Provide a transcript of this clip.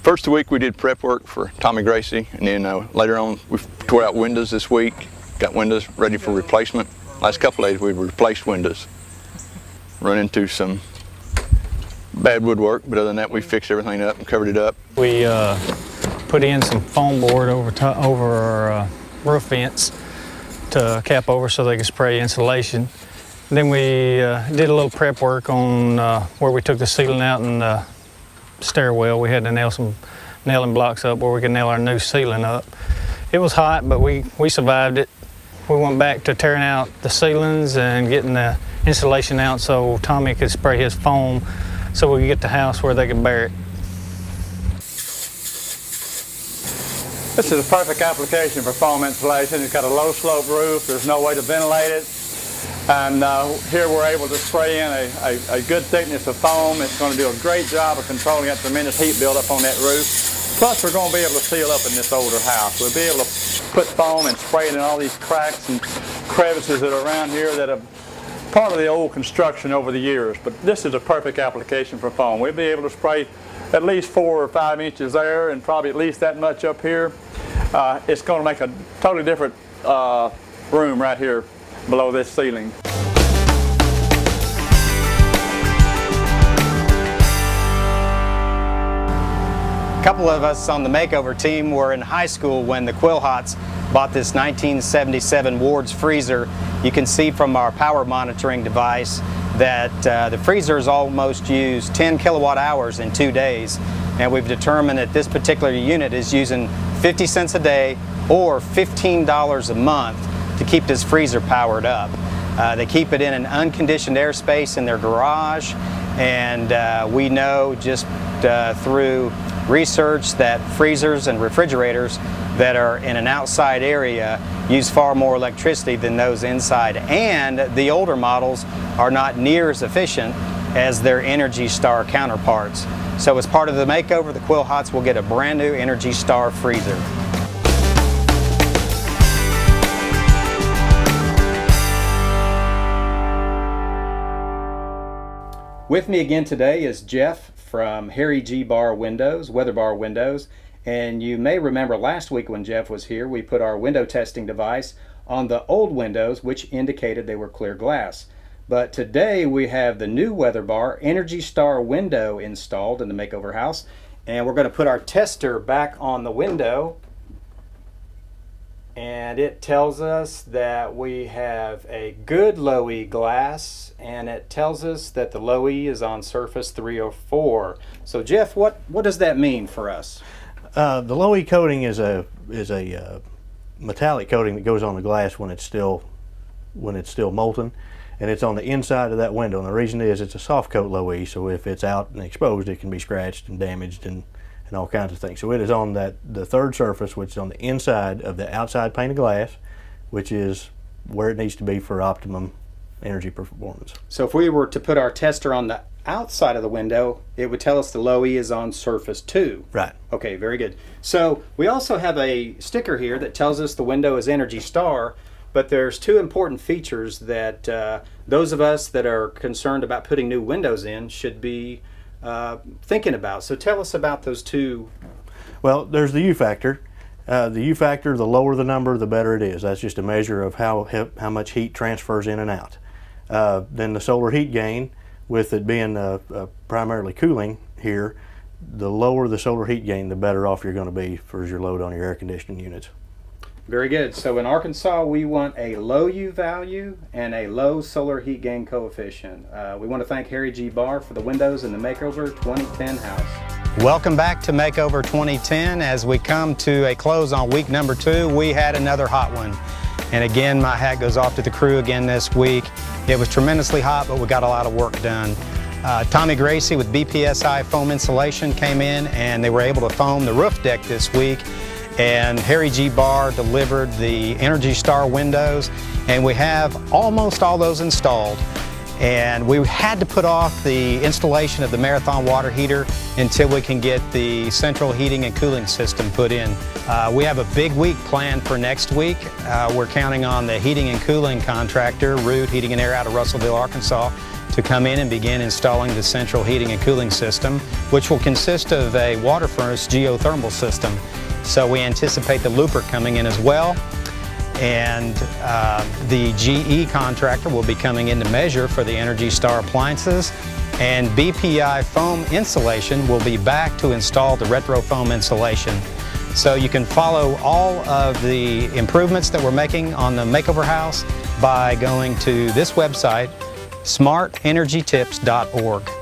First of the week we did prep work for Tommy Gracie, and then later on we tore out windows this week, got windows ready for replacement. Last couple of days we replaced windows. Run into some bad woodwork, but other than that we fixed everything up and covered it up. We put in some foam board over our roof vents to cap over so they could spray insulation. And then we did a little prep work on where we took the ceiling out in the stairwell. We had to nail some nailing blocks up where we could nail our new ceiling up. It was hot, but we survived it. We went back to tearing out the ceilings and getting the insulation out so Tommy could spray his foam so we could get the house where they could bear it. This is a perfect application for foam insulation. It's got a low slope roof, there's no way to ventilate it. And here we're able to spray in a good thickness of foam. It's going to do a great job of controlling that tremendous heat buildup on that roof. Plus we're going to be able to seal up in this older house. We'll be able to put foam and spray it in all these cracks and crevices that are around here that are part of the old construction over the years. But this is a perfect application for foam. We'll be able to spray at least 4 or 5 inches there and probably at least that much up here. It's going to make a totally different room right here below this ceiling. A couple of us on the Makeover team were in high school when the Quillhots bought this 1977 Ward's freezer. You can see from our power monitoring device that the freezer has almost used 10 kilowatt hours in 2 days, and we've determined that this particular unit is using 50 cents a day or $15 a month to keep this freezer powered up. They keep it in an unconditioned airspace in their garage, and we know just through research that freezers and refrigerators that are in an outside area use far more electricity than those inside, and the older models are not near as efficient as their Energy Star counterparts. So as part of the makeover, the Quillhots will get a brand new Energy Star freezer. With me again today is Jeff from Harry G. Bar Windows, Weather Bar Windows. And you may remember last week when Jeff was here, we put our window testing device on the old windows, which indicated they were clear glass. But today we have the new Weather Bar Energy Star window installed in the Makeover house. And we're going to put our tester back on the window. And it tells us that we have a good low E glass, and it tells us that the low E is on surface 304. So Jeff, what does that mean for us? The low E coating is a metallic coating that goes on the glass when it's still molten, and it's on the inside of that window. And the reason is it's a soft coat low E, so if it's out and exposed, it can be scratched and damaged and all kinds of things. So it is on the third surface, which is on the inside of the outside pane of glass, which is where it needs to be for optimum energy performance. So if we were to put our tester on the outside of the window, it would tell us the low E is on surface 2. Right. Okay, very good. So we also have a sticker here that tells us the window is Energy Star, but there's 2 important features that those of us that are concerned about putting new windows in should be thinking about. So tell us about those 2. Well, there's the U factor. The U factor, the lower the number, the better it is. That's just a measure of how much heat transfers in and out. Then the solar heat gain, with it being primarily cooling here, the lower the solar heat gain, the better off you're going to be for your load on your air conditioning units. Very good. So in Arkansas, we want a low U value and a low solar heat gain coefficient. We want to thank Harry G. Bar for the windows in the Makeover 2010 house. Welcome back to Makeover 2010. As we come to a close on week number 2, we had another hot one. And again, my hat goes off to the crew again this week. It was tremendously hot, but we got a lot of work done. Tommy Gracie with BPSI Foam Insulation came in, and they were able to foam the roof deck this week. And Harry G. Bar delivered the Energy Star windows, and we have almost all those installed. And we had to put off the installation of the Marathon water heater until we can get the central heating and cooling system put in. We have a big week planned for next week. We're counting on the heating and cooling contractor, Root Heating and Air out of Russellville, Arkansas, to come in and begin installing the central heating and cooling system, which will consist of a water furnace geothermal system. So we anticipate the looper coming in as well. And the GE contractor will be coming in to measure for the Energy Star appliances. And BPI foam insulation will be back to install the retro foam insulation. So you can follow all of the improvements that we're making on the Makeover house by going to this website, smartenergytips.org.